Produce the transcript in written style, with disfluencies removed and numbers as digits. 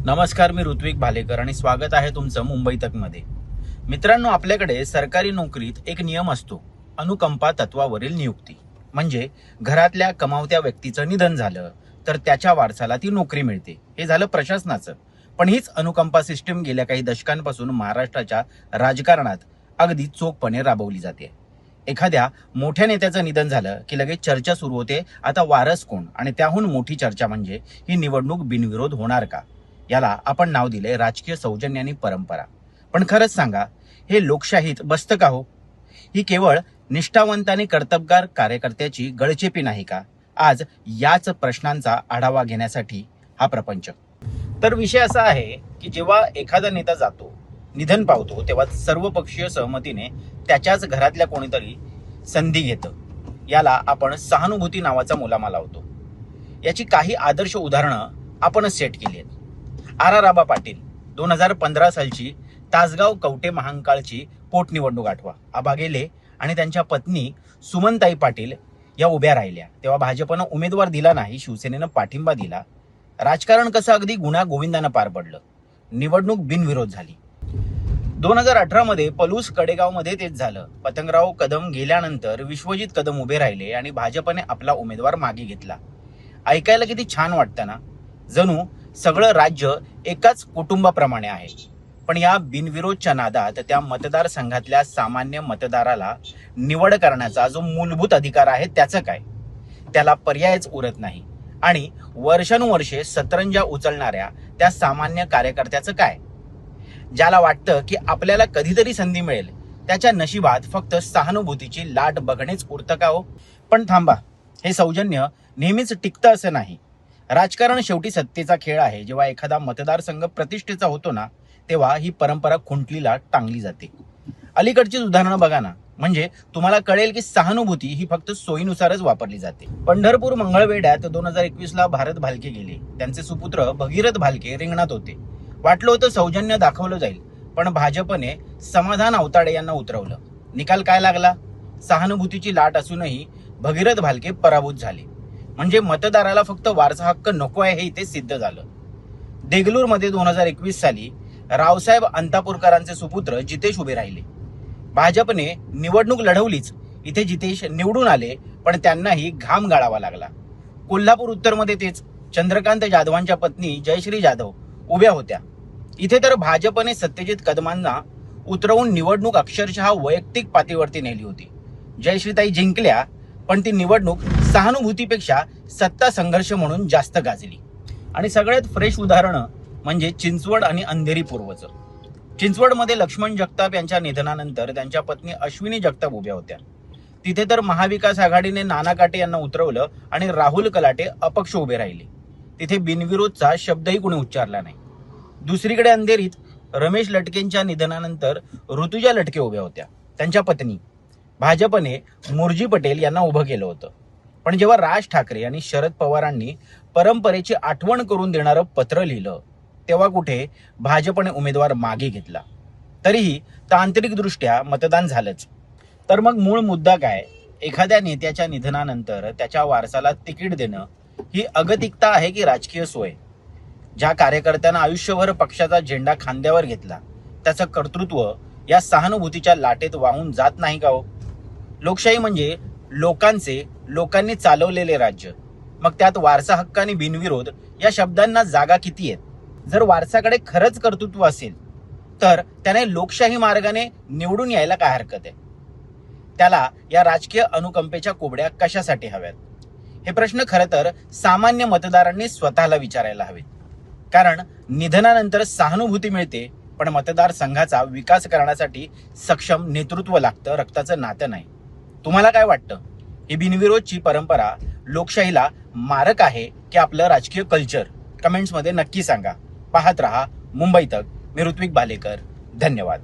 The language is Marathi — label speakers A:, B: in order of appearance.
A: नमस्कार, मी ऋत्विक भालेकर आणि स्वागत आहे तुमचं मुंबई तक मध्ये. मित्रांनो, आपल्याकडे सरकारी नोकरीत एक नियम असतो, अनुकंपा तत्वावरील नियुक्ती. म्हणजे घरातल्या कमावत्या व्यक्तीचं निधन झालं तर त्याच्या वारसाला ती नोकरी मिळते. हे झालं प्रशासनाचं. पण हीच अनुकंपा सिस्टीम गेल्या काही दशकांपासून महाराष्ट्राच्या राजकारणात अगदी चोखपणे राबवली जाते. एखाद्या मोठ्या नेत्याचं निधन झालं की लगेच चर्चा सुरू होते, आता वारस कोण? आणि त्याहून मोठी चर्चा म्हणजे ही निवडणूक बिनविरोध होणार का? याला आपण नाव दिले राजकीय सौजन्य आणि परंपरा. पण खरंच सांगा, हे लोकशाहीत बसतं का हो? ही केवळ निष्ठावंत आणि कर्तबगार कार्यकर्त्याची गळचेपी नाही का? आज याच प्रश्नांचा आढावा घेण्यासाठी हा प्रपंच. तर विषय असा आहे की जेव्हा एखादा नेता जातो, निधन पावतो, तेव्हा सर्वपक्षीय सहमतीने त्याच्याच घरातल्या कोणीतरी संधी घेतं. याला आपण सहानुभूती नावाचा मुलामा लावतो. याची काही आदर्श उदाहरणं आपणच सेट केली आहेत. आबा पाटील 2015 सालची तासगाव कवटे महांकाळची पोटनिवडणूक आठवा. आबा गेले आणि त्यांच्या पत्नी सुमनताई पाटील या उभ्या राहिल्या. तेव्हा भाजपनं उमेदवार दिला नाही, शिवसेनेनं पाठिंबा दिला. राजकारण कसं अगदी गुण्यागोविंदानं पार पडलं. निवडणूक बिनविरोध झाली. 2018 मध्ये पलूस कडेगाव मध्ये तेच झालं. पतंगराव कदम गेल्यानंतर विश्वजित कदम उभे राहिले आणि भाजपने आपला उमेदवार मागे घेतला. ऐकायला किती छान वाटतं ना, जणू सगळं राज्य एकाच कुटुंबाप्रमाणे आहे. पण या बिनविरोधच्या नादात त्या मतदारसंघातल्या सामान्य मतदाराला निवड करण्याचा जो मूलभूत अधिकार आहे त्याचं काय? त्याला पर्यायच उरत नाही. आणि वर्षानुवर्षे सतरंजा उचलणाऱ्या त्या सामान्य कार्यकर्त्याचं काय? ज्याला वाटतं की आपल्याला कधीतरी संधी मिळेल, त्याच्या नशिबात फक्त सहानुभूतीची लाट बघणेच उरतं का हो? पण थांबा, हे सौजन्य नेहमीच टिकतं असं नाही. राजकारण शेवटी सत्तेचा खेळ आहे. जेव्हा एखादा मतदारसंघ प्रतिष्ठेचा होतो ना, तेव्हा ही परंपरा खुंटलीला टांगली जाते. अलीकडचीच उदाहरणं बघा ना, म्हणजे तुम्हाला कळेल की सहानुभूती ही फक्त सोयीनुसारच वापरली जाते. पंढरपूर मंगळवेढ्यात 2021 भारत भालके गेले. त्यांचे सुपुत्र भगीरथ भालके रिंगणात होते. वाटलं होतं सौजन्य दाखवलं जाईल, पण भाजपने समाधान अवताडे यांना उतरवलं. निकाल काय लागला? सहानुभूतीची लाट असूनही भगीरथ भालके पराभूत झाले. म्हणजे मतदाराला फक्त वारसा हक्क नको आहे हे इथे सिद्ध झालं. देगलूरमध्ये 2021 साली रावसाहेब अंतापूरकरांचे सुपुत्र जितेश उभे राहिले. भाजपने निवडणूक लढवलीच. इथे जितेश निवडून आले, पण त्यांनाही घाम गाळावा लागला. कोल्हापूर उत्तरमध्ये तेच. चंद्रकांत जाधवांच्या पत्नी जयश्री जाधव उभ्या होत्या. इथे तर भाजपने सत्यजित कदमांना उतरवून निवडणूक अक्षरशः वैयक्तिक पातळीवरती नेली होती. जयश्रीताई जिंकल्या, पण ती निवडणूक सहानुभूतीपेक्षा सत्ता संघर्ष म्हणून जास्त गाजली. आणि सगळ्यात फ्रेश उदाहरणं म्हणजे चिंचवड आणि अंधेरी पूर्वचं. चिंचवडमध्ये लक्ष्मण जगताप यांच्या निधनानंतर त्यांच्या पत्नी अश्विनी जगताप उभ्या होत्या. तिथे तर महाविकास आघाडीने नाना काटे यांना उतरवलं आणि राहुल कलाटे अपक्ष उभे राहिले. तिथे बिनविरोधचा शब्दही कोणी उच्चारला नाही. दुसरीकडे अंधेरीत रमेश लटकेंच्या निधनानंतर ऋतुजा लटके उभ्या होत्या, त्यांच्या पत्नी. भाजपने मुरजी पटेल यांना उभं केलं होतं. पण जेव्हा राज ठाकरे आणि शरद पवारांनी परंपरेची आठवण करून देणारं पत्र लिहिलं, तेव्हा कुठे भाजपने उमेदवार मागे घेतला. तरीही तांत्रिकदृष्ट्या मतदान झालंच. तर मग मूळ मुद्दा काय? एखाद्या नेत्याच्या निधनानंतर त्याच्या वारसाला तिकीट देणं ही अगतिकता आहे की राजकीय सोय? ज्या कार्यकर्त्यानं आयुष्यभर पक्षाचा झेंडा खांद्यावर घेतला, त्याचं कर्तृत्व या सहानुभूतीच्या लाटेत वाहून जात नाही का हो? लोकशाही म्हणजे लोकांनी चालवलेले राज्य. मग त्यात वारसा हक्क आणि बिनविरोध या शब्दांना जागा किती आहेत? जर वारसाकडे खरंच कर्तृत्व असेल तर त्याने लोकशाही मार्गाने निवडून यायला काय हरकत आहे? त्याला या राजकीय अनुकंपेच्या कोबड्या कशासाठी हव्यात? हे प्रश्न खरं तर सामान्य मतदारांनी स्वतःला विचारायला हवेत. कारण निधनानंतर सहानुभूती मिळते, पण मतदारसंघाचा विकास करण्यासाठी सक्षम नेतृत्व लागतं, रक्ताचं नातं नाही. तुम्हाला काय वाटतं? ही बिनविरोधची परंपरा लोकशाहीला मारक आहे की आपलं राजकीय कल्चर? कमेंट्समध्ये नक्की सांगा. पाहत रहा मुंबई तक. मी ऋत्विक भालेकर. धन्यवाद.